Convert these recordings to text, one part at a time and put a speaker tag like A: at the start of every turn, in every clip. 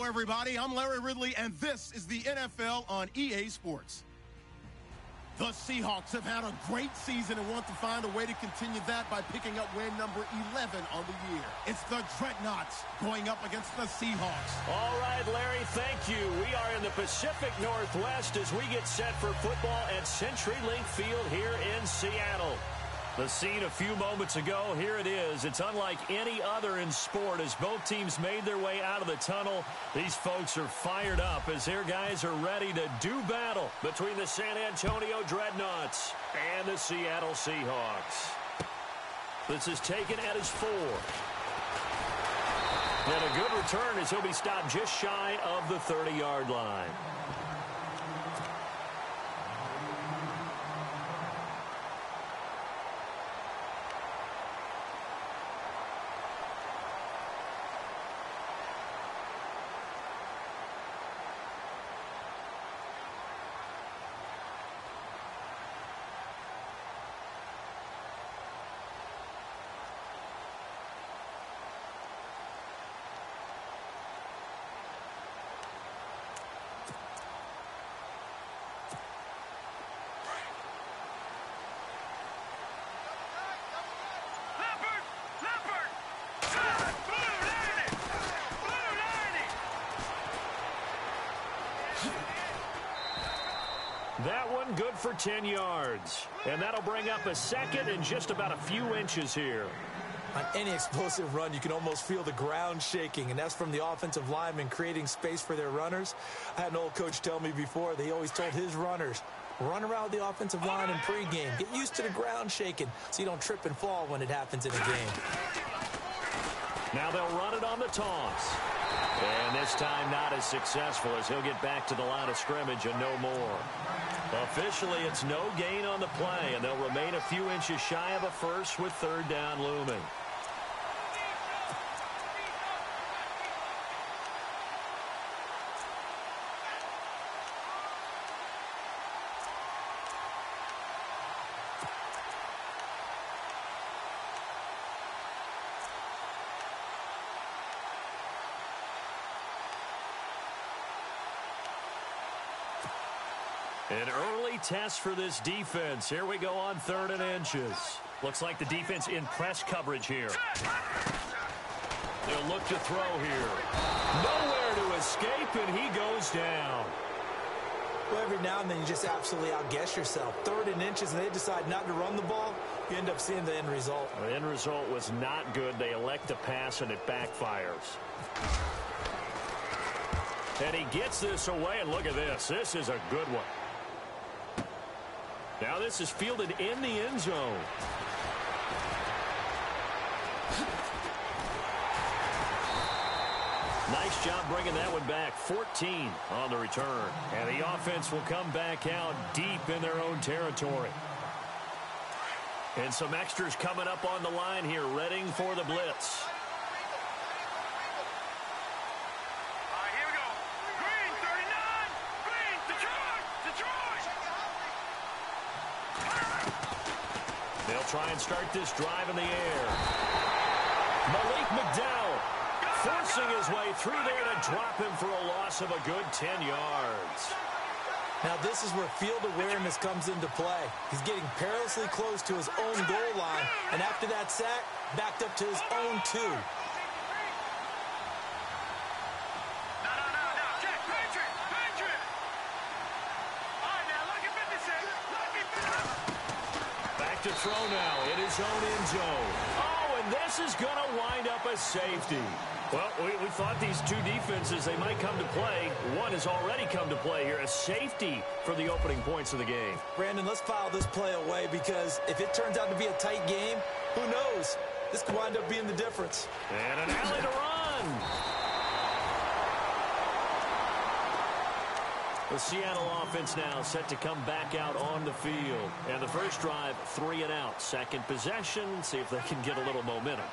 A: Hello, everybody. I'm Larry Ridley, and this is the NFL on EA Sports. The Seahawks have had a great season and want to find a way to continue that by picking up win number 11 on the year. It's the Dreadnoughts going up against the Seahawks.
B: All right, Larry, thank you. We are in the Pacific Northwest as we get set for football at CenturyLink Field here in Seattle. The scene a few moments ago, here it is. It's unlike any other in sport as both teams made their way out of the tunnel. These folks are fired up as their guys are ready to do battle between the San Antonio Dreadnoughts and the Seattle Seahawks. This is taken at his 4. And a good return as he'll be stopped just shy of the 30-yard line. That one good for 10 yards. And that'll bring up a second and just about a few inches here.
C: On any explosive run, you can almost feel the ground shaking, and that's from the offensive linemen creating space for their runners. I had an old coach tell me before, they always told his runners, run around the offensive line in pregame. Get used to the ground shaking so you don't trip and fall when it happens in a game.
B: Now they'll run it on the toss. And this time not as successful as he'll get back to the line of scrimmage and no more. Officially, it's no gain on the play, and they'll remain a few inches shy of a first with third down looming. An early test for this defense. Here we go on 3rd and inches. Looks like the defense in press coverage here. They'll look to throw here. Nowhere to escape, and he goes down.
C: Well, every now and then you just absolutely outguess yourself. 3rd and inches, and they decide not to run the ball. You end up seeing the end result.
B: The end result was not good. They elect to pass, and it backfires. And he gets this away, and look at this. This is a good one. Now this is fielded in the end zone. Nice job bringing that one back. 14 on the return. And the offense will come back out deep in their own territory. And some extras coming up on the line here, readying for the blitz. Try and start this drive in the air. Malik McDowell forcing his way through there to drop him for a loss of a good 10 yards.
C: Now this is where field awareness comes into play. He's getting perilously close to his own goal line, and after that sack, backed up to his own 2.
B: To throw now in his own end zone. Oh, and this is going to wind up a safety. Well, we thought these two defenses, they might come to play. One has already come to play here, a safety for the opening points of the game.
C: Brandon, let's file this play away because if it turns out to be a tight game, who knows? This could wind up being the difference.
B: And an alley to run. The Seattle offense now set to come back out on the field. And the first drive, 3 and out. Second possession, see if they can get a little momentum.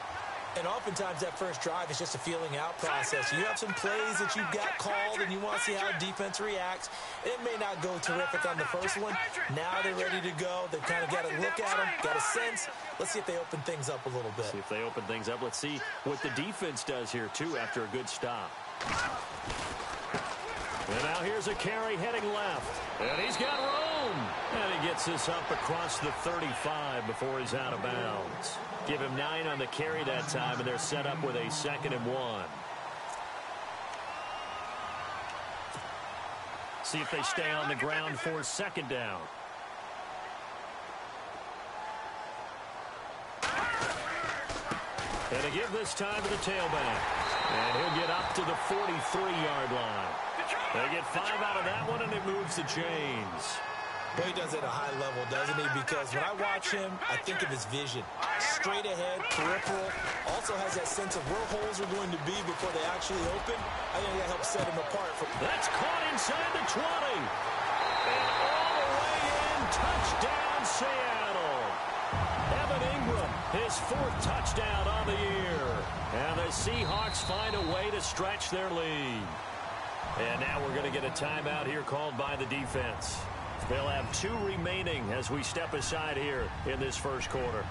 C: And oftentimes that first drive is just a feeling out process. You have some plays that you've got called and you want to see how defense reacts. It may not go terrific on the first one. Now they're ready to go. They've kind of got to look at them, got a sense. Let's see if they open things up a little bit.
B: See if they open things up. Let's see what the defense does here, too, after a good stop. And now here's a carry heading left. And he's got room. And he gets this up across the 35 before he's out of bounds. Give him 9 on the carry that time, and they're set up with a 2nd and 1. See if they stay on the ground for 2nd down. And a give this time to the tailback. And he'll get up to the 43-yard line. They get 5 out of that one, and it moves the chains.
C: But he does it at a high level, doesn't he? Because when I watch him, I think of his vision. Straight ahead, peripheral. Also has that sense of where holes are going to be before they actually open. I think that helps set him apart.
B: That's caught inside the 20. And all the way in. Touchdown, Seattle. Evan Ingram, his 4th touchdown on the year. And the Seahawks find a way to stretch their lead. And now we're going to get a timeout here called by the defense. They'll have 2 remaining as we step aside here in this first quarter.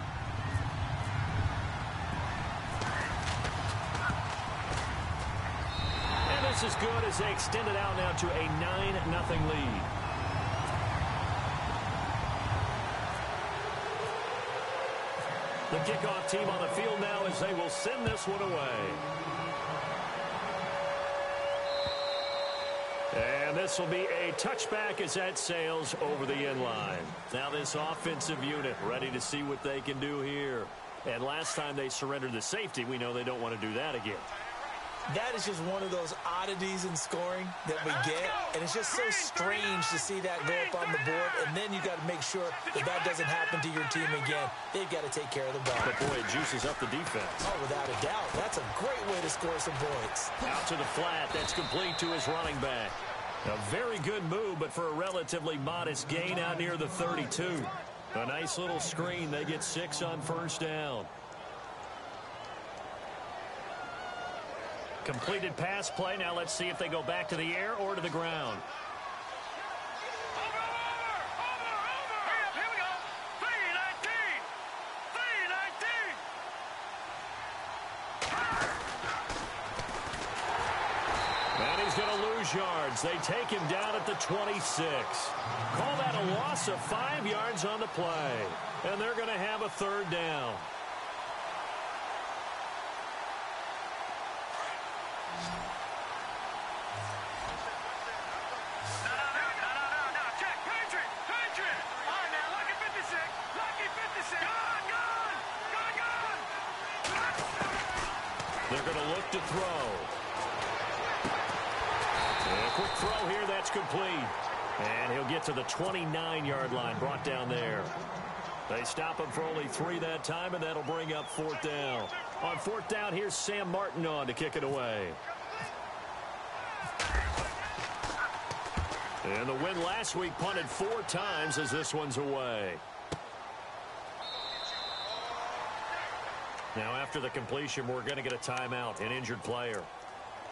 B: And this is good as they extend it out now to a 9-0 lead. The kickoff team on the field now as they will send this one away. And this will be a touchback as that sails over the end line. Now this offensive unit ready to see what they can do here. And last time they surrendered the safety, we know they don't want to do that again.
C: That is just one of those oddities in scoring that we get. And it's just so strange to see that go up on the board. And then you got to make sure that that doesn't happen to your team again. They've got to take care of the ball.
B: But boy, it juices up the defense.
C: Oh, without a doubt. That's a great way to score some points.
B: Out to the flat. That's complete to his running back. A very good move, but for a relatively modest gain out near the 32. A nice little screen. They get 6 on 1st down. Completed pass play. Now let's see if they go back to the air or to the ground.
D: Here we go. 3-19.
B: And he's going to lose yards. They take him down at the 26. Call that a loss of 5 yards on the play. And they're going to have a 3rd down. They're going to look to throw. And a quick throw here, that's complete. And he'll get to the 29-yard line, brought down there. They stop him for only 3 that time, and that'll bring up 4th down. On 4th down, here's Sam Martin on to kick it away. And the win last week punted 4 times as this one's away. Now, after the completion, we're going to get a timeout, an injured player.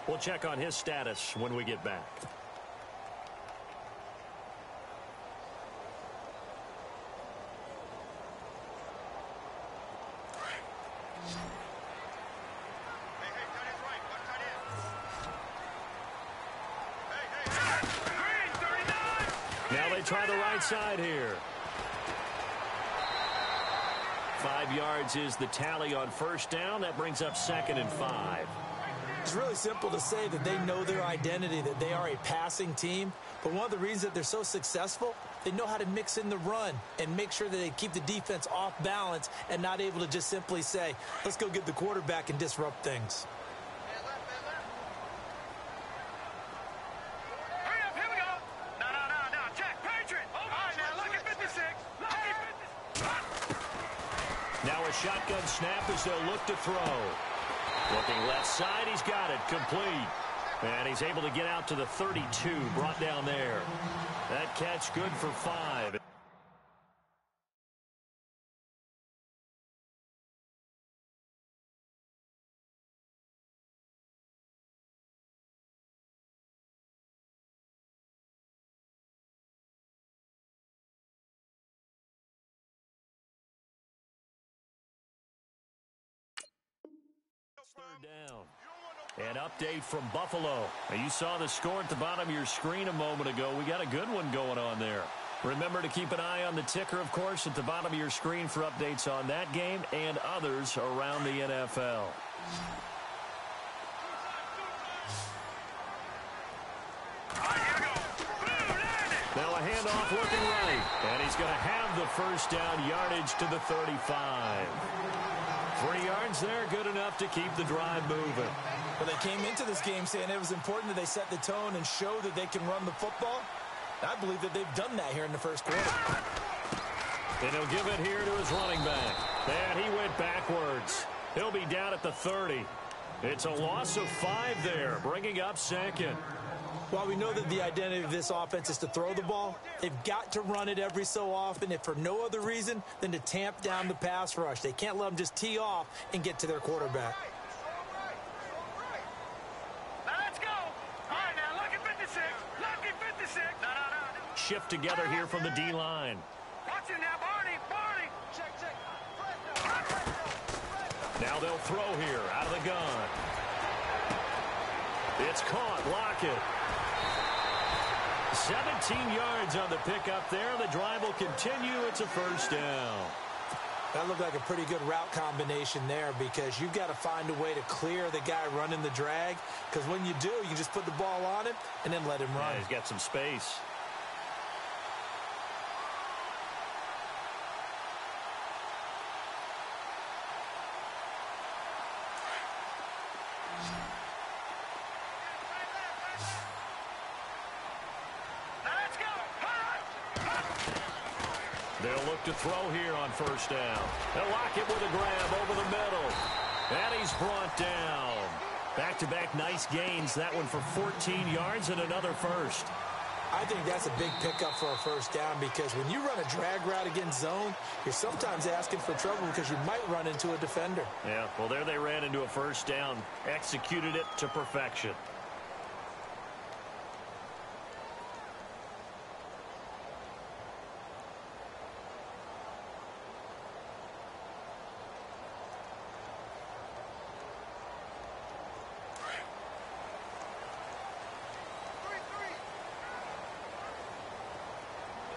B: We'll check on his status when we get back. Now they try the right side here. 5 yards is the tally on 1st down. That brings up 2nd and 5.
C: It's really simple to say that they know their identity, that they are a passing team. But one of the reasons that they're so successful, they know how to mix in the run and make sure that they keep the defense off balance and not able to just simply say, let's go get the quarterback and disrupt things.
B: Now a shotgun snap as they'll look to throw. Looking left side, he's got it, complete. And he's able to get out to the 32, brought down there. That catch good for 5. Third down. An update from Buffalo. Now, you saw the score at the bottom of your screen a moment ago. We got a good one going on there. Remember to keep an eye on the ticker, of course, at the bottom of your screen for updates on that game and others around the NFL. Now a handoff looking right. And he's going to have the first down, yardage to the 35. 3 yards there, good enough to keep the drive moving.
C: Well, they came into this game saying it was important that they set the tone and show that they can run the football. I believe that they've done that here in the first quarter.
B: And he'll give it here to his running back. And he went backwards. He'll be down at the 30. It's a loss of 5 there, bringing up second.
C: While we know that the identity of this offense is to throw the ball, they've got to run it every so often, if for no other reason than to tamp down the pass rush. They can't let them just tee off and get to their quarterback.
D: Let's go. All right, now, look at 56. Look at 56. No.
B: Shift together here from the D-line.
D: Watch it now, Barney. Check.
B: Now they'll throw here out of the gun. It's caught. Lockett. 17 yards on the pickup there. The drive will continue. It's a first down.
C: That looked like a pretty good route combination there, because you've got to find a way to clear the guy running the drag, because when you do, you just put the ball on him and then let him run.
B: Yeah, he's got some space. They'll look to throw here on first down. They'll lock it with a grab over the middle. And he's brought down. Back-to-back nice gains. That one for 14 yards and another first.
C: I think that's a big pickup for a first down, because when you run a drag route against zone, you're sometimes asking for trouble because you might run into a defender.
B: Yeah, well, there they ran into a first down. Executed it to perfection.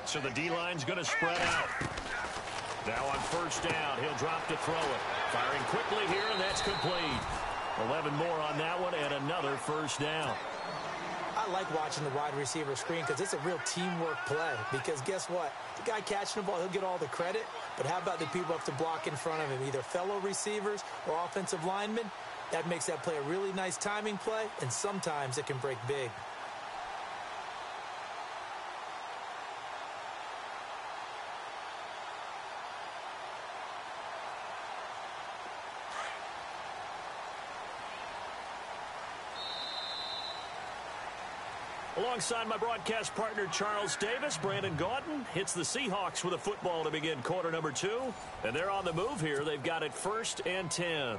B: So the D-line's going to spread out. Now on first down, he'll drop to throw it. Firing quickly here, and that's complete. 11 more on that one, and another first down.
C: I like watching the wide receiver screen, because it's a real teamwork play. Because guess what? The guy catching the ball, he'll get all the credit. But how about the people up to block in front of him, either fellow receivers or offensive linemen? That makes that play a really nice timing play, and sometimes it can break big.
B: Alongside my broadcast partner, Charles Davis, Brandon Gaudin hits the Seahawks with a football to begin quarter number 2. And they're on the move here. They've got it 1st and 10.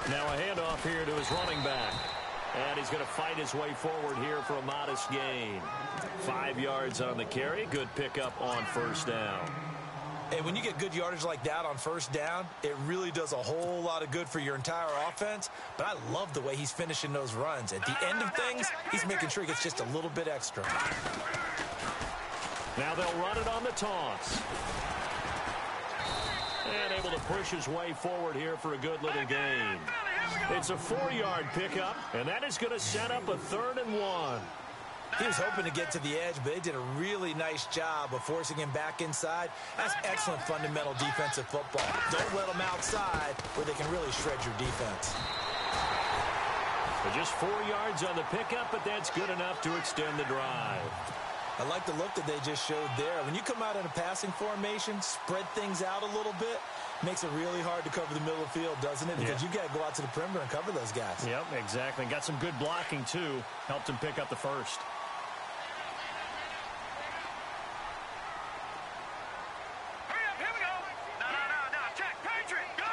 B: Now a handoff here to his running back. And he's going to fight his way forward here for a modest gain. 5 yards on the carry. Good pickup on first down.
C: And when you get good yardage like that on first down, it really does a whole lot of good for your entire offense. But I love the way he's finishing those runs. At the end of things, he's making sure he gets just a little bit extra.
B: Now they'll run it on the toss. And able to push his way forward here for a good little gain. It's a 4-yard pickup, and that is going to set up a 3rd and 1.
C: He was hoping to get to the edge, but they did a really nice job of forcing him back inside. That's excellent fundamental defensive football. Don't let them outside where they can really shred your defense.
B: But just 4 yards on the pickup, but that's good enough to extend the drive.
C: I like the look that they just showed there. When you come out in a passing formation, spread things out a little bit, makes it really hard to cover the middle of the field, doesn't it? Because you've got to go out to the perimeter and cover those guys.
B: Yep, exactly. Got some good blocking, too. Helped him pick up the first.
D: Hurry up, here we go. No. Check, Patriot. Go.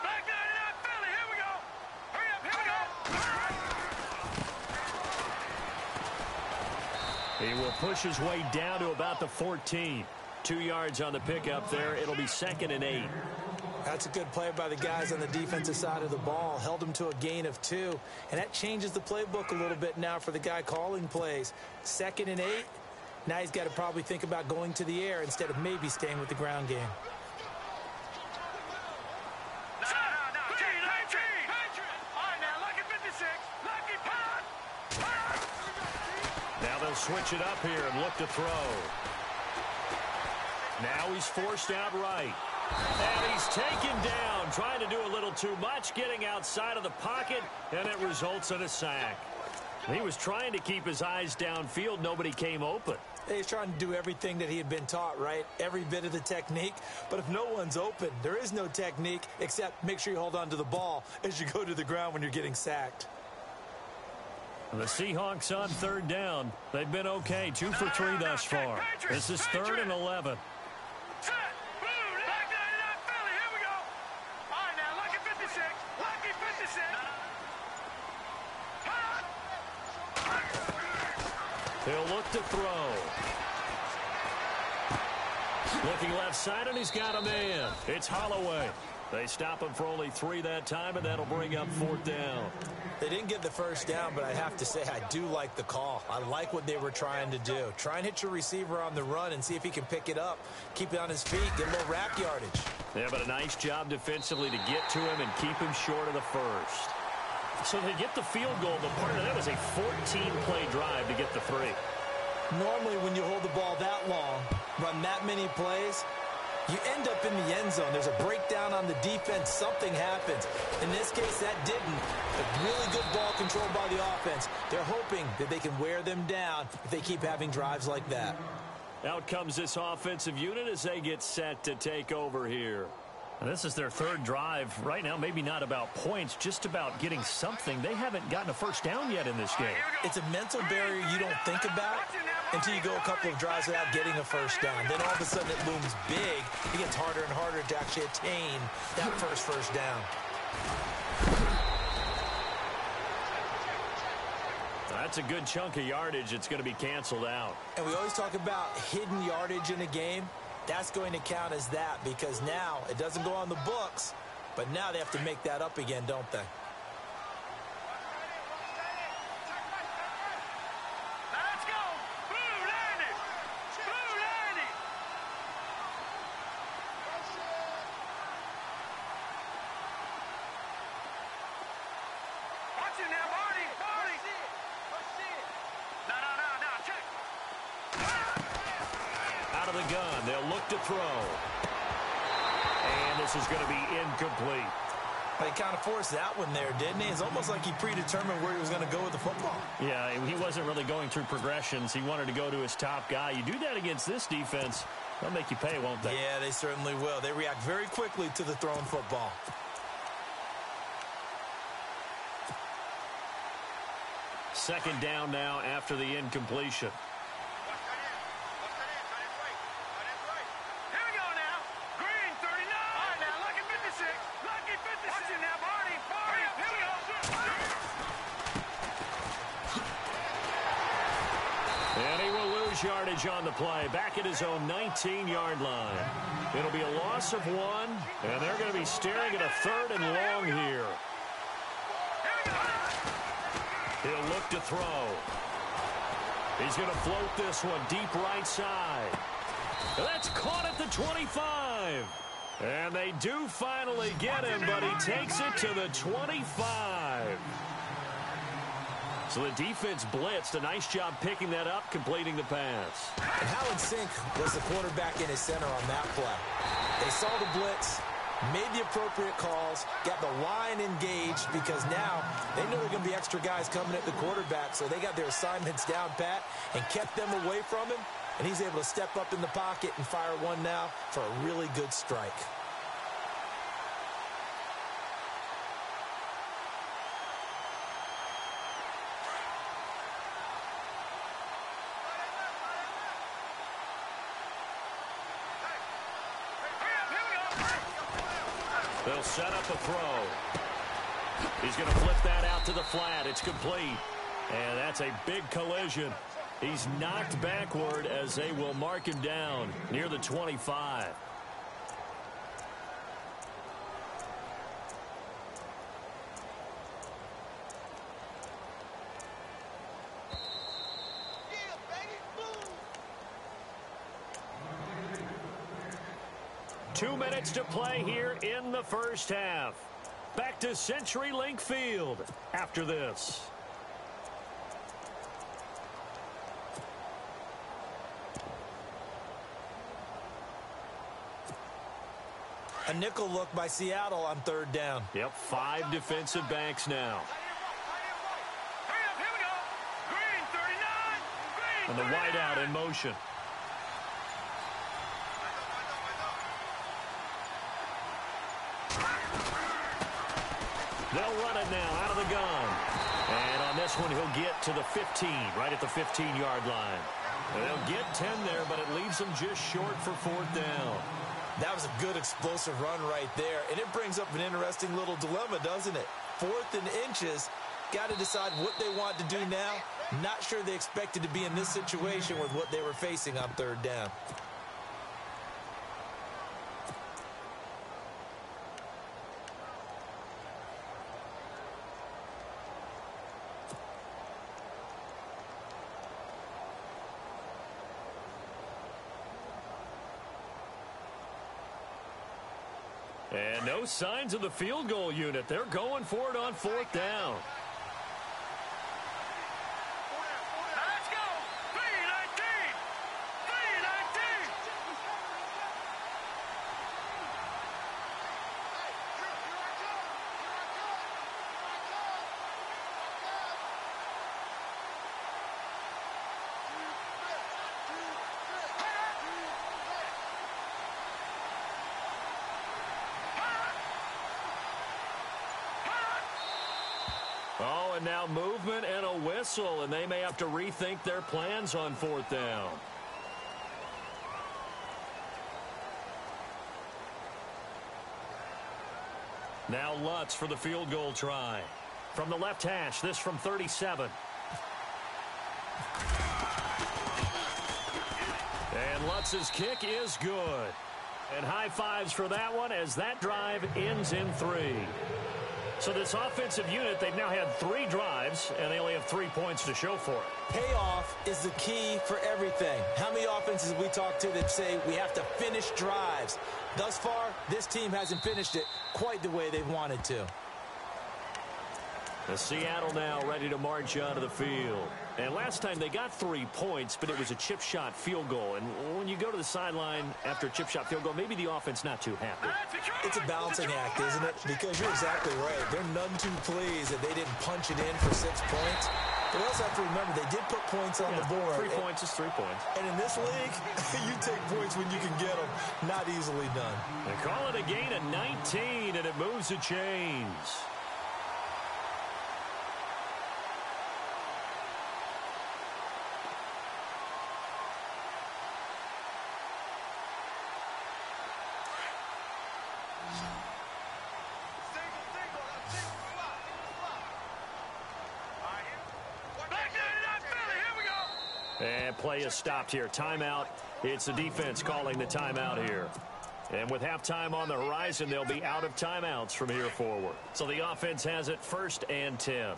D: Back 99, Philly, here we go. Hurry up, here we go.
B: He will push his way down to about the 14. 2 yards on the pickup there. It'll be 2nd and 8.
C: That's a good play by the guys on the defensive side of the ball. Held him to a gain of 2. And that changes the playbook a little bit now for the guy calling plays. 2nd and 8. Now he's got to probably think about going to the air instead of maybe staying with the ground game.
B: Now they'll switch it up here and look to throw. Now he's forced out right. And he's taken down, trying to do a little too much, getting outside of the pocket, and it results in a sack. He was trying to keep his eyes downfield. Nobody came open.
C: He's trying to do everything that he had been taught, right? Every bit of the technique. But if no one's open, there is no technique except make sure you hold on to the ball as you go to the ground when you're getting sacked.
B: The Seahawks on 3rd down. They've been okay, 2 for 3 thus far. This is 3rd and 11. He'll look to throw. Looking left side, and he's got a man. It's Holloway. They stop him for only 3 that time, and that'll bring up 4th down.
C: They didn't get the first down, but I have to say I do like the call. I like what they were trying to do. Try and hit your receiver on the run and see if he can pick it up. Keep it on his feet, get a little wrap yardage.
B: Yeah, but a nice job defensively to get to him and keep him short of the first. So they get the field goal, but part of that was a 14-play drive to get the 3.
C: Normally when you hold the ball that long, run that many plays, you end up in the end zone. There's a breakdown on the defense. Something happens. In this case, that didn't. But really good ball control by the offense. They're hoping that they can wear them down if they keep having drives like that.
B: Out comes this offensive unit as they get set to take over here. And this is their 3rd drive. Right now, maybe not about points, just about getting something. They haven't gotten a first down yet in this game.
C: It's a mental barrier you don't think about until you go a couple of drives without getting a first down. Then all of a sudden it looms big. It gets harder and harder to actually attain that first down.
B: That's a good chunk of yardage. It's going to be canceled out.
C: And we always talk about hidden yardage in a game. That's going to count as that because now it doesn't go on the books, but now they have to make that up again, don't they?
D: Let's go! Blue landing! Blue landing! Watch it now, Marty! Marty! No, check!
B: Out of the gun, they'll look to throw. And this is going to be incomplete.
C: He kind of forced that one there, didn't he? It's almost like he predetermined where he was going to go with the football.
B: Yeah, he wasn't really going through progressions. He wanted to go to his top guy. You do that against this defense, they'll make you pay, won't they?
C: Yeah, they certainly will. They react very quickly to the thrown football.
B: Second down now after the incompletion. Yardage on the play, back at his own 19-yard line. It'll be a loss of 1, and they're going to be staring at a 3rd and long here. He'll look to throw. He's going to float this one deep right side. That's caught at the 25. And they do finally get him, but he takes it to the 25. So the defense blitzed. A nice job picking that up, completing the pass.
C: And how in sync was the quarterback in his center on that play? They saw the blitz, made the appropriate calls, got the line engaged because now they know there are going to be extra guys coming at the quarterback, so they got their assignments down pat and kept them away from him, and he's able to step up in the pocket and fire one now for a really good strike.
B: They'll set up a throw. He's going to flip that out to the flat. It's complete. And that's a big collision. He's knocked backward as they will mark him down near the 25. Two minutes to play here in the first half. Back to CenturyLink Field after this.
C: A nickel look by Seattle on third down.
B: Yep, 5 defensive backs now.
D: Here we go. Green 39. Green
B: And the
D: 39.
B: wideout in motion. They'll run it now out of the gun. And on this one, he'll get to the 15, right at the 15-yard line. They'll get 10 there, but it leaves them just short for fourth down.
C: That was a good explosive run right there. And it brings up an interesting little dilemma, doesn't it? 4th and inches. Got to decide what they want to do now. Not sure they expected to be in this situation with what they were facing on third down.
B: And no signs of the field goal unit. They're going for it on fourth down.
D: Now let's go. 319. 319.
B: Oh, and now movement and a whistle, and they may have to rethink their plans on fourth down. Now Lutz for the field goal try. From the left hash, this from 37. And Lutz's kick is good. And high fives for that one as that drive ends in 3. So this offensive unit, they've now had 3 drives, and they only have 3 points to show for it.
C: Payoff is the key for everything. How many offenses we talk to that say we have to finish drives? Thus far, this team hasn't finished it quite the way they wanted to.
B: The Seattle now ready to march onto the field. And last time they got 3 points, but it was a chip shot field goal. And when you go to the sideline after a chip shot field goal, maybe the offense not too happy.
C: It's a balancing act, isn't it? Because you're exactly right. They're none too pleased that they didn't punch it in for 6 points. But we also have to remember they did put points on the board.
B: 3 points is 3 points.
C: And in this league, you take points when you can get them. Not easily done.
B: They call it a gain of 19, and it moves the chains. And play is stopped here. Timeout. It's the defense calling the timeout here. And with halftime on the horizon, they'll be out of timeouts from here forward. So the offense has it 1st and 10.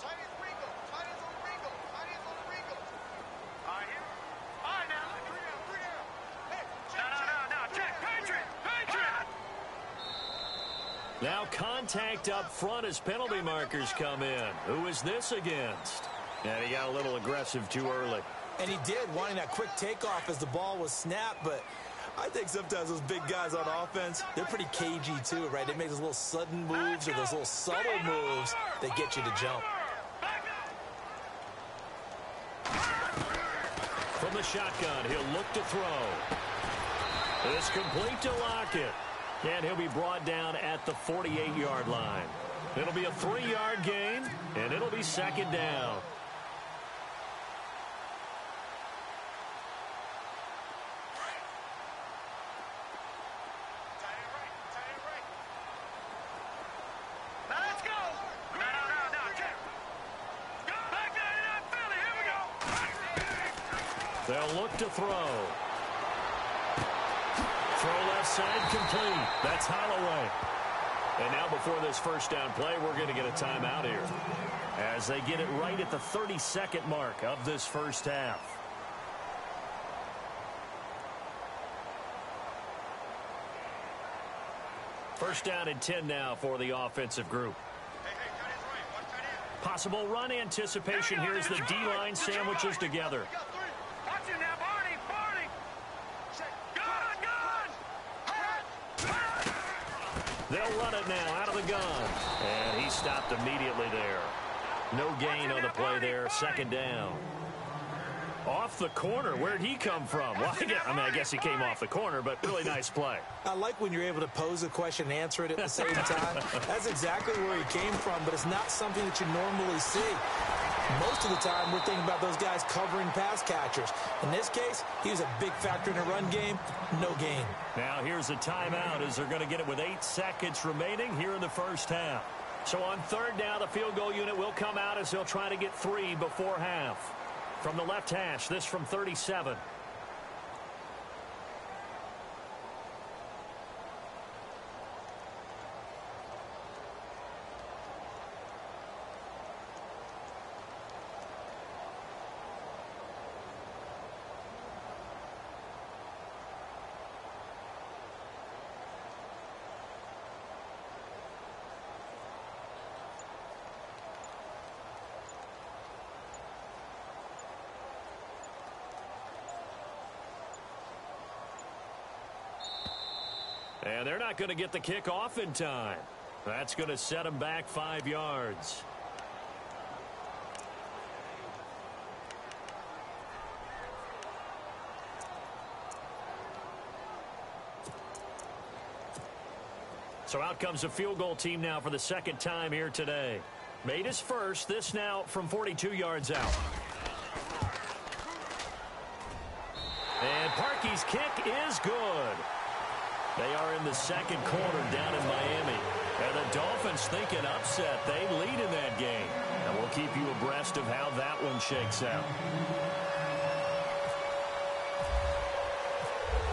B: Now contact up front as penalty markers come in. Who is this against? And he got a little aggressive too early.
C: And he did, wanting that quick takeoff as the ball was snapped. But I think sometimes those big guys on offense, they're pretty cagey too, right? They make those little sudden moves or those little subtle moves that get you to jump.
B: From the shotgun, he'll look to throw. It's complete to Lockett. And he'll be brought down at the 48-yard line. It'll be a 3-yard gain, and it'll be 2nd down.
D: Let's go. No, check. Back 99 Philly, here we go.
B: They'll look to throw. Throw left side complete. That's Holloway. And now before this first down play, we're going to get a timeout here as they get it right at the 30-second mark of this first half. First down and 10 now for the offensive group. Possible run anticipation here as the D-line sandwiches together. They'll run it now out of the gun. And he stopped immediately there. No gain on the play there. Second down. Off the corner. Where'd he come from? Well, I guess he came off the corner, but really nice play.
C: I like when you're able to pose a question and answer it at the same time. That's exactly where he came from, but it's not something that you normally see. Most of the time, we're thinking about those guys covering pass catchers. In this case, he was a big factor in the run game. No gain.
B: Now here's a timeout as they're going to get it with 8 seconds remaining here in the first half. So on third down, the field goal unit will come out as they'll try to get 3 before half. From the left hash, this from 37. And they're not going to get the kick off in time. That's going to set them back 5 yards. So out comes the field goal team now for the second time here today. Made his first. This now from 42 yards out. And Parkey's kick is good. They are in the second quarter down in Miami. And the Dolphins think an upset. They lead in that game. And we'll keep you abreast of how that one shakes out.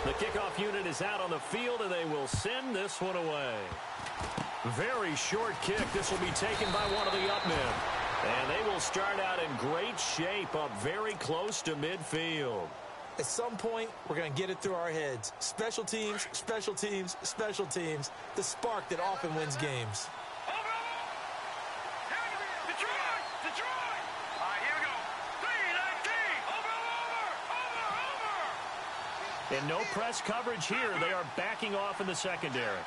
B: The kickoff unit is out on the field, and they will send this one away. Very short kick. This will be taken by one of the up men. And they will start out in great shape up very close to midfield.
C: At some point, we're going to get it through our heads. Special teams, special teams, special teams. The spark that often wins games.
D: Detroit! All right, here we go. 3-19. Over.
B: And no press coverage here. They are backing off in the secondary.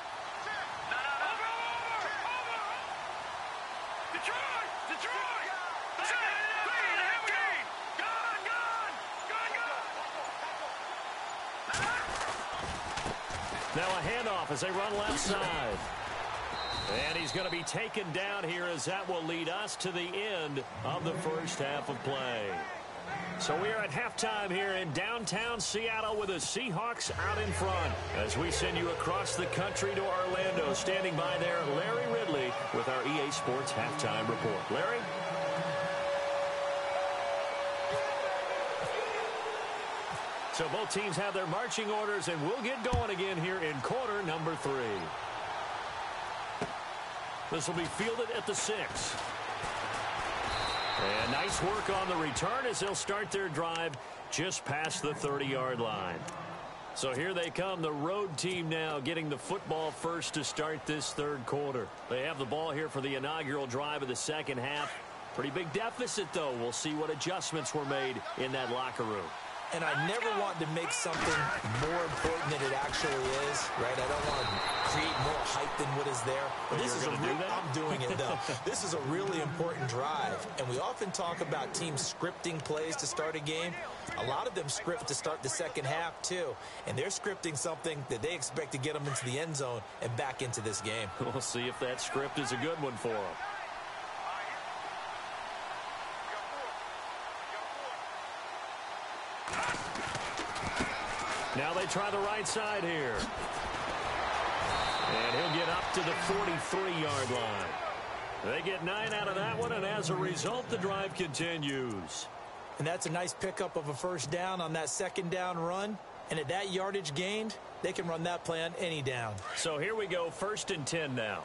B: Now a handoff as they run left side. And he's going to be taken down here as that will lead us to the end of the first half of play. So we are at halftime here in downtown Seattle with the Seahawks out in front. As we send you across the country to Orlando, standing by there, Larry Ridley with our EA Sports Halftime Report. Larry? So both teams have their marching orders, and we'll get going again here in quarter number 3. This will be fielded at the 6. And nice work on the return as they'll start their drive just past the 30-yard line. So here they come, the road team now getting the football first to start this third quarter. They have the ball here for the inaugural drive of the second half. Pretty big deficit, though. We'll see what adjustments were made in that locker room.
C: And I never want to make something more important than it actually is, right? I don't want to create more hype than what is there. But this is I'm doing it, though. This is a really important drive. And we often talk about teams scripting plays to start a game. A lot of them script to start the second half, too. And they're scripting something that they expect to get them into the end zone and back into this game.
B: We'll see if that script is a good one for them. Now they try the right side here. And he'll get up to the 43-yard line. They get 9 out of that one, and as a result, the drive continues.
C: And that's a nice pickup of a first down on that second down run. And at that yardage gained, they can run that play on any down.
B: So here we go, 1st and 10 now.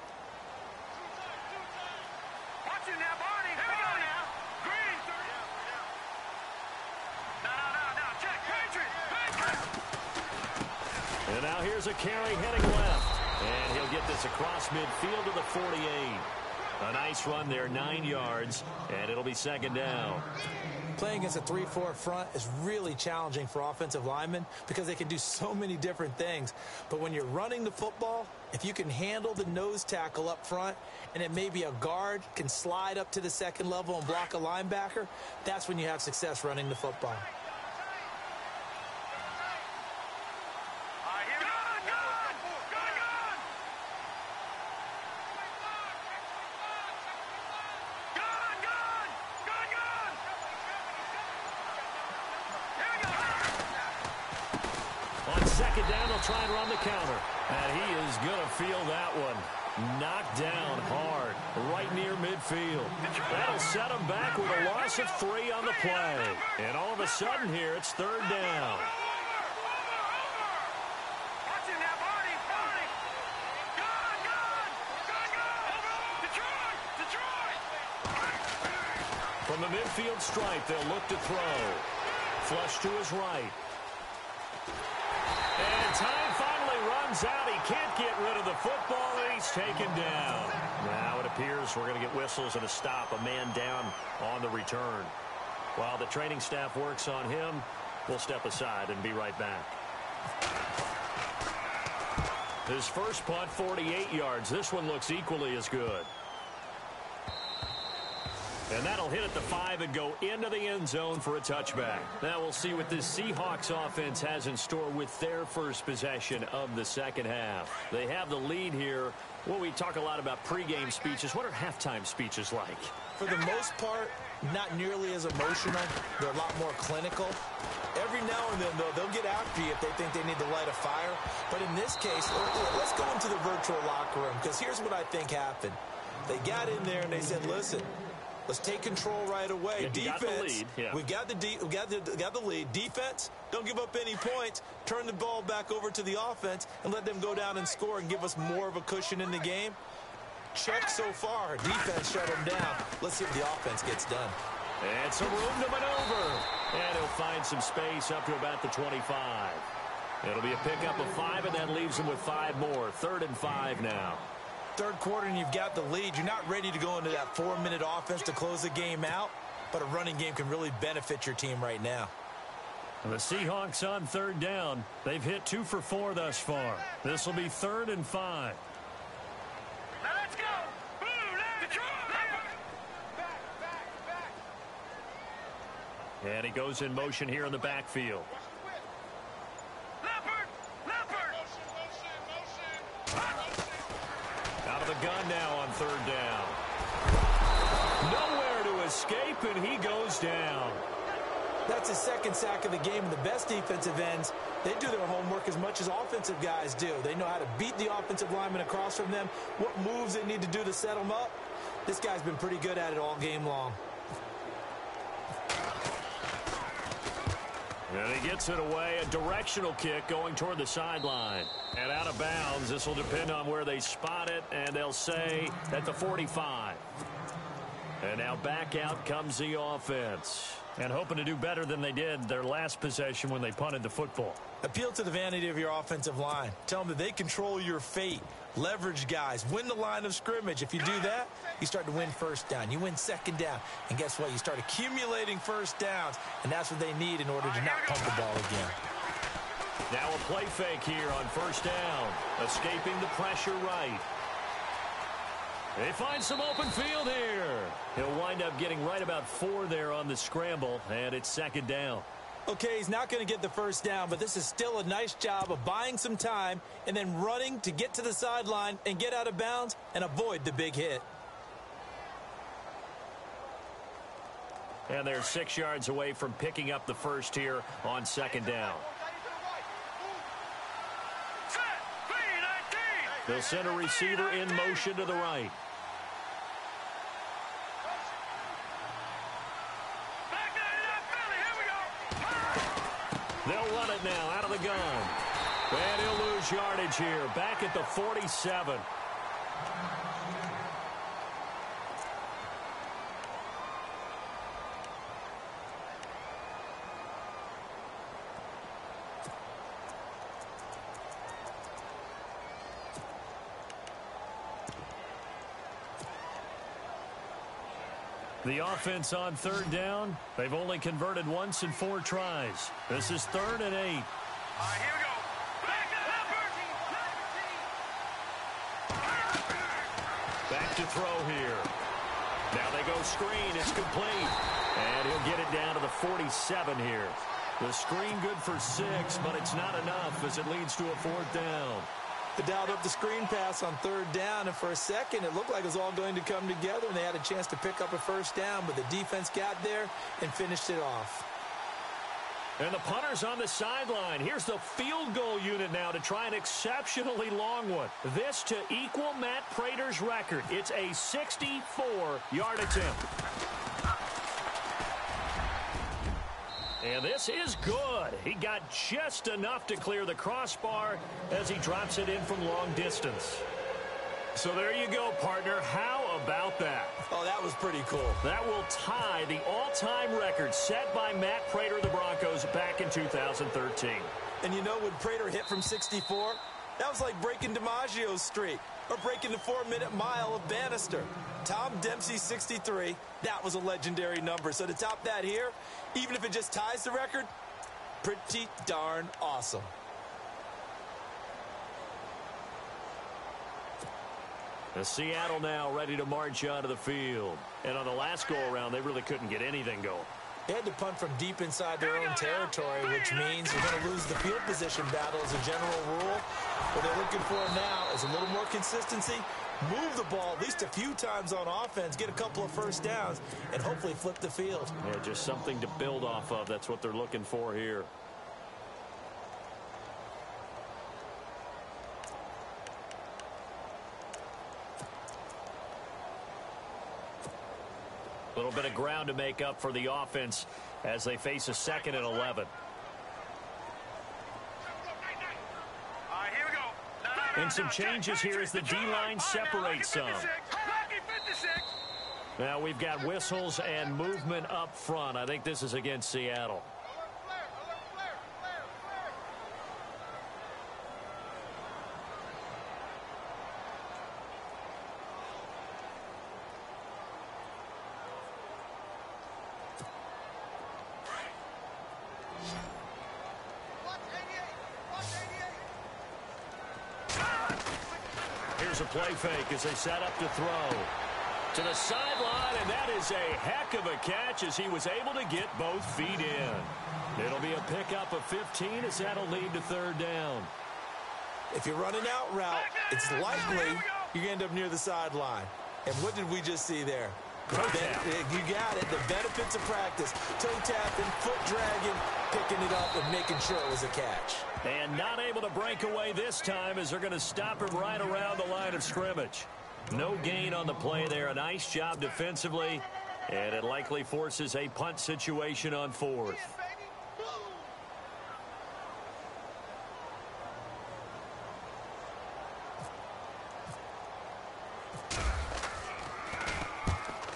D: Watch it now, Barney. Here we go now. Green. No. Check. Patriot.
B: And now here's a carry heading left. And he'll get this across midfield to the 48. A nice run there, 9 yards, and it'll be 2nd down.
C: Playing against a 3-4 front is really challenging for offensive linemen because they can do so many different things. But when you're running the football, if you can handle the nose tackle up front and then maybe a guard can slide up to the second level and block a linebacker, that's when you have success running the football.
B: Second down, they'll try and run the counter. And he is going to feel that one. Knocked down hard, right near midfield. That'll set him back with a loss of 3 on the play. And all of a sudden here, it's 3rd down.
D: Watch it now, Barney. Detroit.
B: From the midfield stripe, they'll look to throw. Flush to his right. And time finally runs out. He can't get rid of the football, and he's taken down. Now it appears we're going to get whistles and a stop. A man down on the return. While the training staff works on him, we'll step aside and be right back. His first punt, 48 yards. This one looks equally as good. And that'll hit at the 5 and go into the end zone for a touchback. Now we'll see what this Seahawks offense has in store with their first possession of the second half. They have the lead here. Well, we talk a lot about pregame speeches. What are halftime speeches like?
C: For the most part, not nearly as emotional. They're a lot more clinical. Every now and then, though, they'll get after you if they think they need to light a fire. But in this case, let's go into the virtual locker room, because here's what I think happened. They got in there and they said, listen, let's take control right away.
B: Yeah,
C: Defense,
B: we've
C: got the lead. Defense, don't give up any points. Turn the ball back over to the offense and let them go down and score and give us more of a cushion in the game. Check so far. Defense shut them down. Let's see if the offense gets done.
B: And some room to maneuver. And he'll find some space up to about the 25. It'll be a pickup of 5, and that leaves him with 5 more. 3rd and 5 now.
C: Third quarter and you've got the lead. You're not ready to go into that 4-minute offense to close the game out, but a running game can really benefit your team right now.
B: The Seahawks on 3rd down. They've hit 2 for 4 thus far. This will be 3rd and 5.
D: Now let's go. Detroit.
B: And he goes in motion here in the backfield. Out of the gun now on 3rd down. Nowhere to escape, and he goes down.
C: That's his 2nd sack of the game, and the best defensive ends, they do their homework as much as offensive guys do. They know how to beat the offensive lineman across from them, what moves they need to do to set them up. This guy's been pretty good at it all game long.
B: And he gets it away, a directional kick going toward the sideline. And out of bounds, this will depend on where they spot it, and they'll say at the 45. And now back out comes the offense. And hoping to do better than they did their last possession when they punted the football.
C: Appeal to the vanity of your offensive line. Tell them that they control your fate. Leverage guys. Win the line of scrimmage. If you do that, you start to win 1st down. You win 2nd down. And guess what? You start accumulating 1st downs. And that's what they need in order to not pump the ball again.
B: Now a play fake here on 1st down. Escaping the pressure right. They find some open field here. He'll wind up getting right about 4 there on the scramble, and it's 2nd down.
C: Okay, he's not going to get the 1st down, but this is still a nice job of buying some time and then running to get to the sideline and get out of bounds and avoid the big hit.
B: And they're 6 yards away from picking up the 1st here on 2nd down. They'll send a receiver in motion to the right. They'll run it now out of the gun. And he'll lose yardage here. Back at the 47. The offense on third down, they've only converted once in 4 tries. This is 3rd and 8.
D: All right, here we go. Back to
B: Back to throw here. Now they go screen. It's complete. And he'll get it down to the 47 here. The screen good for 6, but it's not enough as it leads to a 4th down.
C: They dialed up the screen pass on 3rd down, and for a second, it looked like it was all going to come together, and they had a chance to pick up a 1st down, but the defense got there and finished it off.
B: And the punter's on the sideline. Here's the field goal unit now to try an exceptionally long one. This to equal Matt Prater's record. It's a 64-yard attempt. And this is good. He got just enough to clear the crossbar as he drops it in from long distance. So there you go, partner. How about that?
C: Oh, that was pretty cool.
B: That will tie the all-time record set by Matt Prater of the Broncos back in 2013.
C: And you know, when Prater hit from 64, that was like breaking DiMaggio's streak or breaking the 4-minute mile of Bannister. Tom Dempsey, 63, that was a legendary number. So to top that here, even if it just ties the record, pretty darn awesome.
B: The Seattle now ready to march onto the field. And on the last go-around, they really couldn't get anything going.
C: They had to punt from deep inside their own territory, which means you're going to lose the field position battle as a general rule. What they're looking for now is a little more consistency, move the ball at least a few times on offense, get a couple of 1st downs, and hopefully flip the field.
B: Yeah, just something to build off of. That's what they're looking for here. A little bit of ground to make up for the offense as they face a 2nd and 11.
D: All right, here we go.
B: And some changes here as the D-line separates some. Now we've got whistles and movement up front. I think this is against Seattle. Here's a play fake as they set up to throw. To the sideline, and that is a heck of a catch as he was able to get both feet in. It'll be a pickup of 15 as that'll lead to 3rd down.
C: If you're running out route, it's likely you're going to end up near the sideline. And what did we just see there? You got it. The benefits of practice. Toe tapping, foot dragging, picking it up, and making sure it was a catch.
B: And not able to break away this time as they're going to stop him right around the line of scrimmage. No gain on the play there. A nice job defensively. And it likely forces a punt situation on 4th.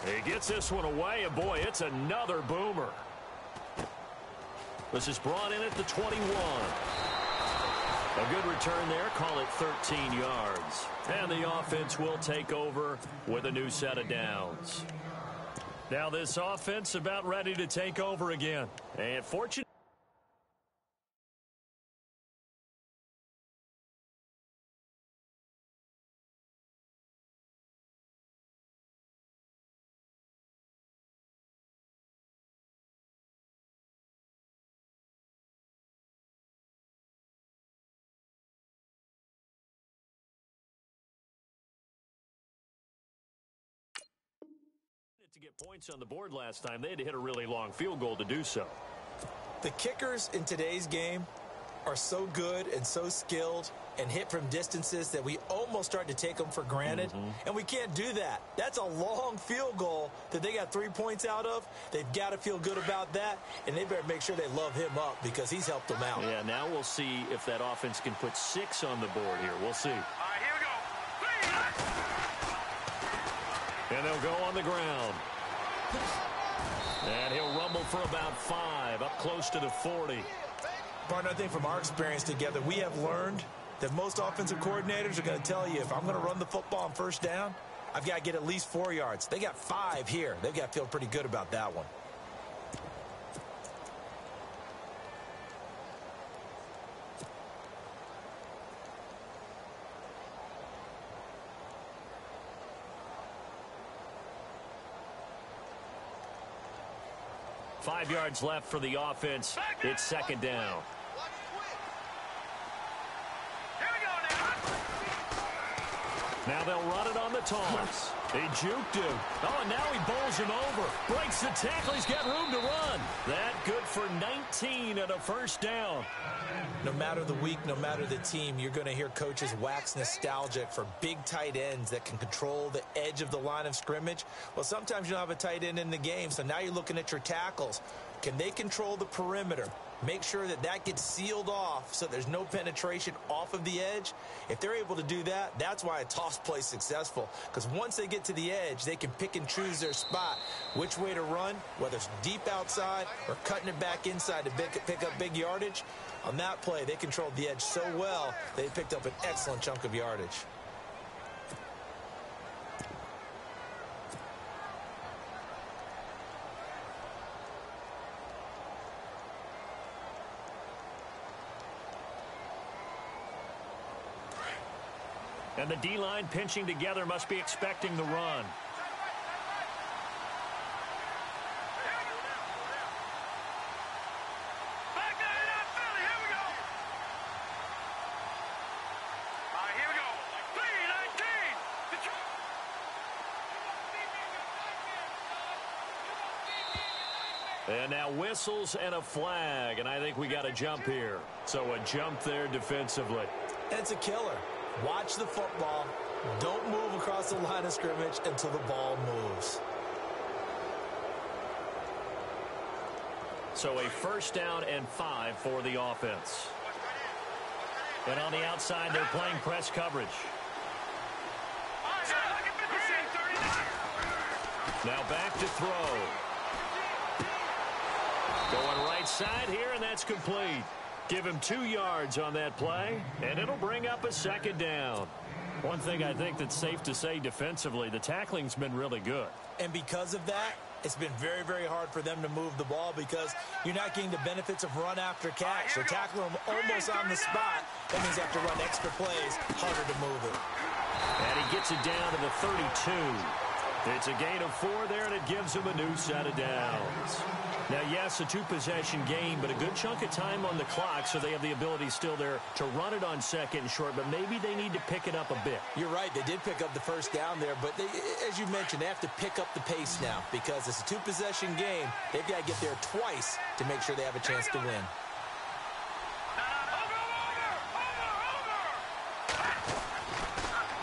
B: He gets this one away, and boy, it's another boomer. This is brought in at the 21. A good return there. Call it 13 yards. And the offense will take over with a new set of downs. Now this offense about ready to take over again. And fortunately, to get points on the board last time, they had to hit a really long field goal to do so.
C: The kickers in today's game are so good and so skilled and hit from distances that we almost start to take them for granted, and we can't do that. That's a long field goal that that they got 3 points out of, they've got to feel good about that, and they better make sure they love him up because he's helped them out.
B: Yeah, now we'll see if that offense can put 6 on the board here. We'll see.
D: All right, here we go.
B: And they'll go on the ground. And he'll rumble for about 5, up close to the 40.
C: Partner, I think from our experience together, we have learned that most offensive coordinators are going to tell you, if I'm going to run the football on first down, I've got to get at least 4 yards. They got 5 here. They've got to feel pretty good about that one.
B: Five yards left for the offense. It's second down. Now they'll run it on the toss. They juked him. Oh, and now he bowls him over. Breaks the tackle. He's got room to run. That good for 19 and a first down.
C: No matter the week, no matter the team, you're going to hear coaches wax nostalgic for big tight ends that can control the edge of the line of scrimmage. Well, sometimes you don't have a tight end in the game, so now you're looking at your tackles. Can they control the perimeter? Make sure that that gets sealed off so there's no penetration off of the edge. If they're able to do that, that's why a toss play is successful. Because once they get to the edge, they can pick and choose their spot, which way to run, whether it's deep outside or cutting it back inside to pick up big yardage. On that play, they controlled the edge so well, they picked up an excellent chunk of yardage.
B: And the D-line pinching together must be expecting the run.
D: Back there in that Philly. Here we go. All right, here we go. 3-19.
B: And now whistles and a flag, and I think we got a jump here. So a jump there defensively.
C: And it's a killer. Watch the football. Don't move across the line of scrimmage until the ball moves.
B: So a first down and 5 for the offense. And on the outside, they're playing press coverage. Now back to throw. Going right side here, and that's complete. Give him 2 yards on that play, and it'll bring up a second down. One thing I think that's safe to say defensively, the tackling's been really good.
C: And because of that, it's been very, very hard for them to move the ball because you're not getting the benefits of run after catch. They're tackling them almost on the spot. That means they have to run extra plays, harder to move it.
B: And he gets it down to the 32. It's a gain of 4 there, and it gives him a new set of downs. Now, yes, a 2-possession game, but a good chunk of time on the clock, so they have the ability still there to run it on second and short, but maybe they need to pick it up a bit.
C: You're right. They did pick up the first down there, but as you mentioned, they have to pick up the pace now because it's a 2-possession game. They've got to get there twice to make sure they have a chance to win.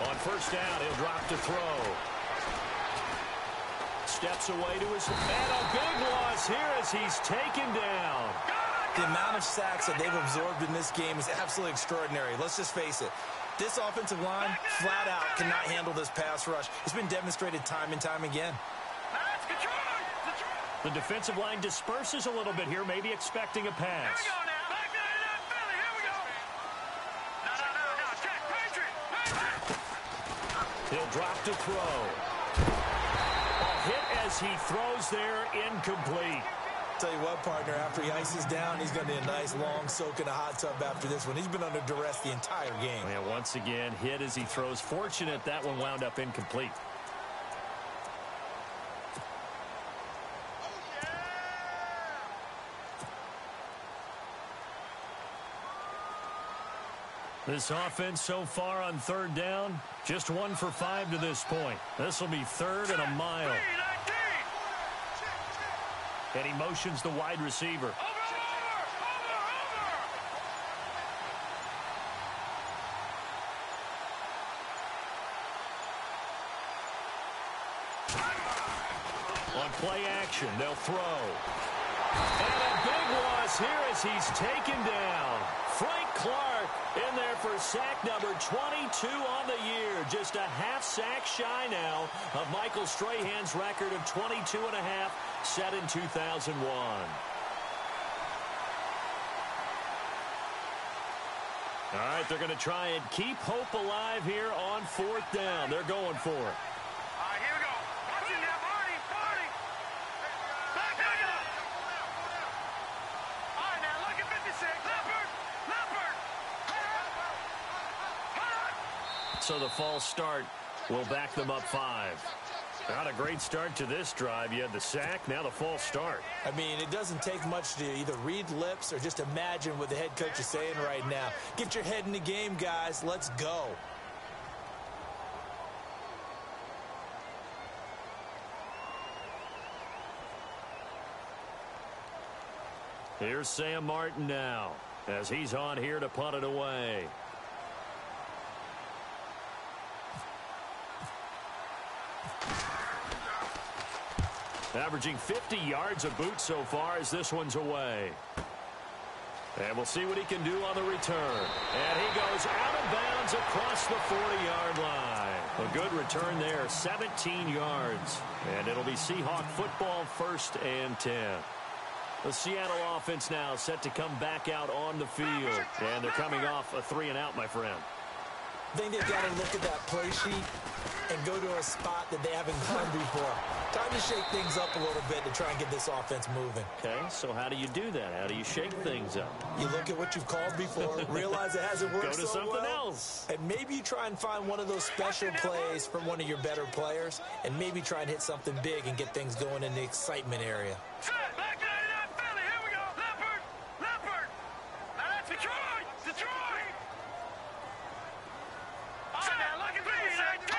B: On first down, he'll drop to throw. Steps away to his, and a big loss here as he's taken down.
C: The amount of sacks that they've absorbed in this game is absolutely extraordinary. Let's just face it. This offensive line, flat out, cannot handle this pass rush. It's been demonstrated time and time again.
B: The defensive line disperses a little bit here, maybe expecting a pass.
D: Here we go now. Back there in that Philly. Here we go. No. Check. Patriot.
B: He'll drop to throw. Hit as he throws there, incomplete.
C: Tell you what, partner, after he ices down, he's going to need a nice long soak in a hot tub after this one. He's been under duress the entire game.
B: And once again, hit as he throws. Fortunate that one wound up incomplete. This offense so far on third down, just 1 for 5 to this point. This will be 3rd and a mile. And he motions the wide receiver. On play action, they'll throw. And a big loss here as he's taken down. Frank Clark in there for sack number 22 on the year. Just a half sack shy now of Michael Strahan's record of 22 and a half set in 2001. All right, they're going to try and keep hope alive here on 4th down. They're going for it.
D: All right, here we go. Watch it now, Marty. Back up. All right, now look at 56. Leopard.
B: So the false start will back them up 5. Not a great start to this drive. You had the sack, now the false start.
C: I mean, it doesn't take much to either read lips or just imagine what the head coach is saying right now. Get your head in the game, guys. Let's go.
B: Here's Sam Martin now as he's on here to punt it away. Averaging 50 yards a boot so far as this one's away. And we'll see what he can do on the return. And he goes out of bounds across the 40-yard line. A good return there, 17 yards. And it'll be Seahawk football, 1st and 10. The Seattle offense now set to come back out on the field. And they're coming off a 3-and-out, my friend.
C: I think they've got to look at that play sheet and go to a spot that they haven't gone before. Time to shake things up a little bit to try and get this offense moving.
B: Okay, so how do you do that? How do you shake things up?
C: You look at what you've called before, realize it hasn't worked
B: Go to
C: so
B: something
C: well,
B: else.
C: and maybe you try and find one of those special plays from one of your better players, and maybe try and hit something big and get things going in the excitement area.
D: Back 99 Philly. Here we go. Leopard. Now that's Detroit. All right, now look at 56.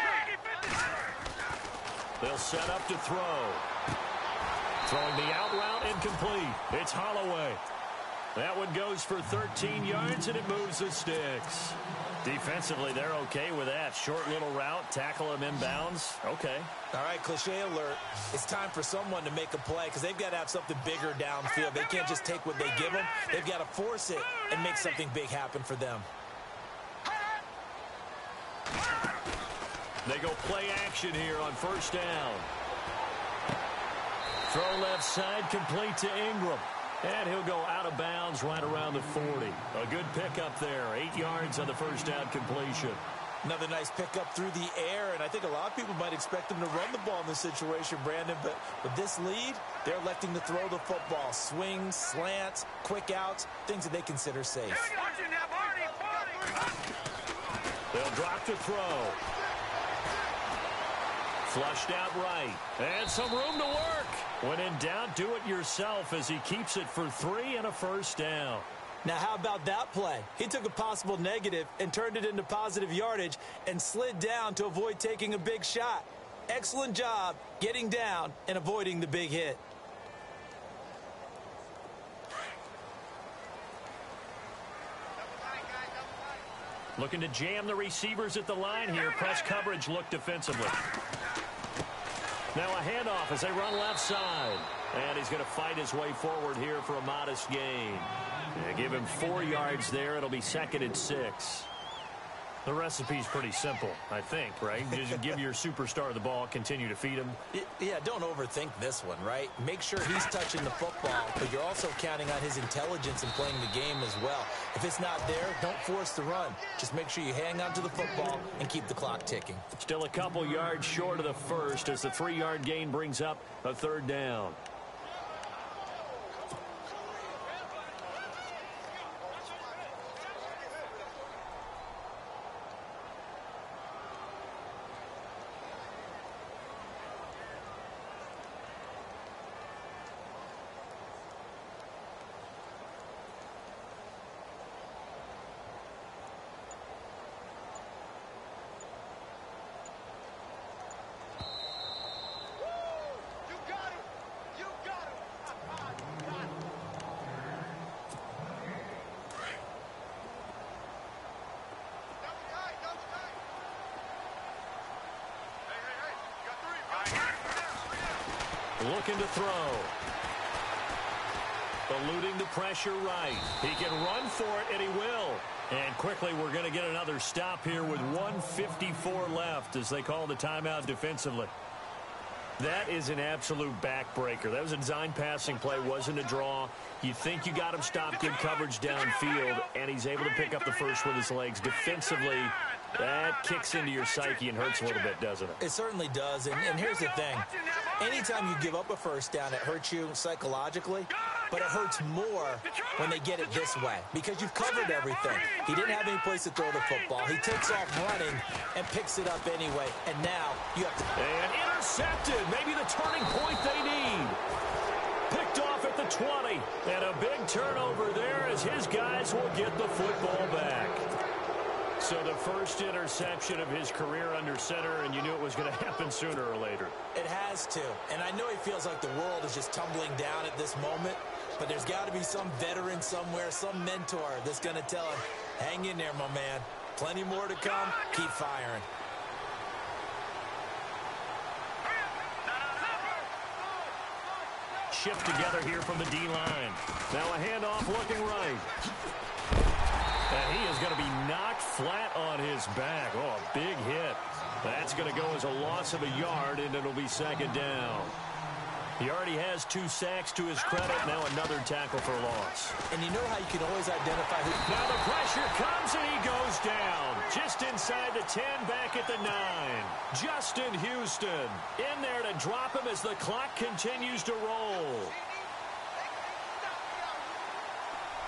B: They'll set up to throw. Throwing the out route incomplete. It's Holloway. That one goes for 13 yards, and it moves the sticks. Defensively, they're okay with that. Short little route, tackle him inbounds. Okay.
C: All right, cliche alert. It's time for someone to make a play because they've got to have something bigger downfield. They can't just take what they give them. They've got to force it and make something big happen for them.
B: They go play action here on 1st down. Throw left side, complete to Ingram. And he'll go out of bounds right around the 40. A good pickup there. 8 yards on the 1st down completion.
C: Another nice pickup through the air, and I think a lot of people might expect him to run the ball in this situation, Brandon, but with this lead, they're electing to throw the football. Swings, slants, quick outs, things that they consider safe.
B: They'll drop to throw. Flushed out right. And some room to work. When in doubt, do it yourself as he keeps it for 3 and a 1st down.
C: Now, how about that play? He took a possible negative and turned it into positive yardage and slid down to avoid taking a big shot. Excellent job getting down and avoiding the big hit.
B: Looking to jam the receivers at the line here. Press coverage look defensively. Now a handoff as they run left side. And he's going to fight his way forward here for a modest gain. Give him 4 yards there. It'll be 2nd and 6. The recipe's pretty simple, I think, right? Just give your superstar the ball, continue to feed him.
C: Yeah, don't overthink this one, right? Make sure he's touching the football, but you're also counting on his intelligence in playing the game as well. If it's not there, don't force the run. Just make sure you hang on to the football and keep the clock ticking.
B: Still a couple yards short of the 1st as the 3-yard gain brings up a 3rd down. Looking to throw. Eluding the pressure right. He can run for it, and he will. And quickly, we're going to get another stop here with 1:54 left as they call the timeout defensively. That is an absolute backbreaker. That was a design passing play, wasn't a draw. You think you got him stopped, good coverage downfield, and he's able to pick up the first with his legs. Defensively, that kicks into your psyche and hurts a little bit, doesn't it?
C: It certainly does, and here's the thing. Anytime you give up a first down, it hurts you psychologically, but it hurts more when they get it this way because you've covered everything. He didn't have any place to throw the football. He takes off running and picks it up anyway, and now you have to...
B: And intercepted, maybe the turning point they need. Picked off at the 20, and a big turnover there as his guys will get the football back. So the first interception of his career under center, and you knew it was going to happen sooner or later.
C: It has to, and I know he feels like the world is just tumbling down at this moment, but there's got to be some veteran somewhere, some mentor that's going to tell him, hang in there, my man. Plenty more to come. Keep firing.
B: Shift together here from the D-line. Now a handoff looking right. And he is going to be knocked flat on his back. Oh, a big hit. That's going to go as a loss of a yard, and it'll be second down. He already has 2 sacks to his credit. Now another tackle for loss.
C: And you know how you can always identify who...
B: Now the pressure comes, and he goes down. Just inside the 10, back at the 9. Justin Houston in there to drop him as the clock continues to roll.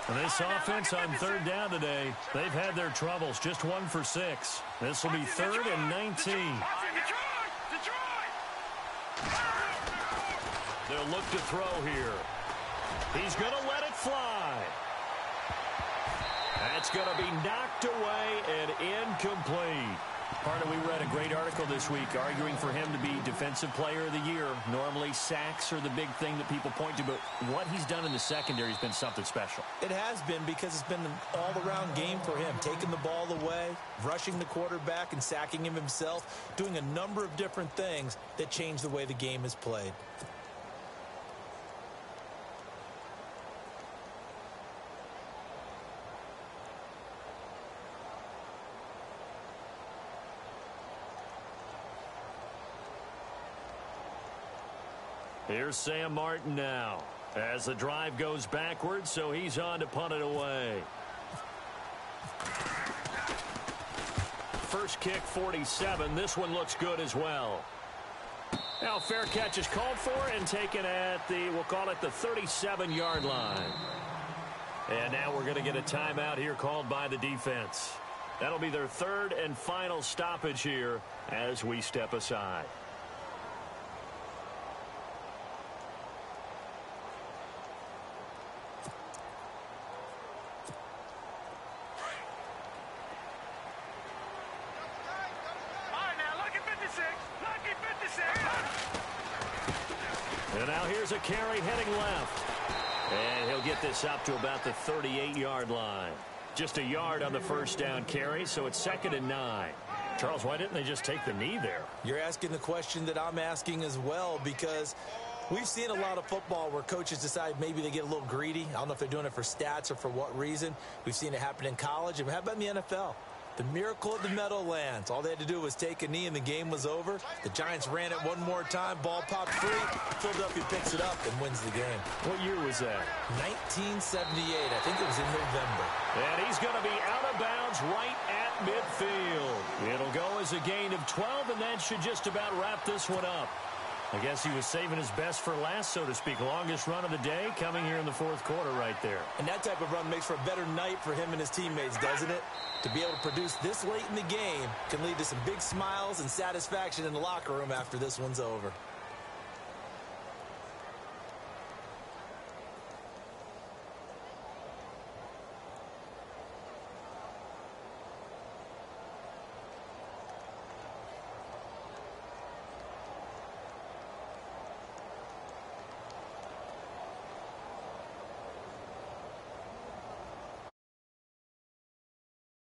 B: And this offense on third down today, they've had their troubles. Just 1 for 6. This will be 3rd and 19. They'll look to throw here. He's going to let it fly. That's going to be knocked away and incomplete. Carter, we read a great article this week arguing for him to be Defensive Player of the Year. Normally, sacks are the big thing that people point to, but what he's done in the secondary has been something special.
C: It has been because it's been an all-around game for him, taking the ball away, rushing the quarterback and sacking him himself, doing a number of different things that change the way the game is played.
B: Here's Sam Martin now as the drive goes backwards, so he's on to punt it away. First kick, 47. This one looks good as well. Now fair catch is called for and taken at the, we'll call it the 37-yard line. And now we're going to get a timeout here called by the defense. That'll be their 3rd and final stoppage here as we step aside. And now here's a carry heading left. And he'll get this up to about the 38-yard line. Just a yard on the first down carry, so it's 2nd and 9. Charles, why didn't they just take the knee there?
C: You're asking the question that I'm asking as well, because we've seen a lot of football where coaches decide maybe they get a little greedy. I don't know if they're doing it for stats or for what reason. We've seen it happen in college. And how about in the NFL? The miracle of the Meadowlands. All they had to do was take a knee and the game was over. The Giants ran it one more time. Ball popped free. Philadelphia picks it up and wins the game.
B: What year was that?
C: 1978. I think it was in November.
B: And he's going to be out of bounds right at midfield. It'll go as a gain of 12, and that should just about wrap this one up. I guess he was saving his best for last, so to speak. Longest run of the day coming here in the 4th quarter right there.
C: And that type of run makes for a better night for him and his teammates, doesn't it? To be able to produce this late in the game can lead to some big smiles and satisfaction in the locker room after this one's over.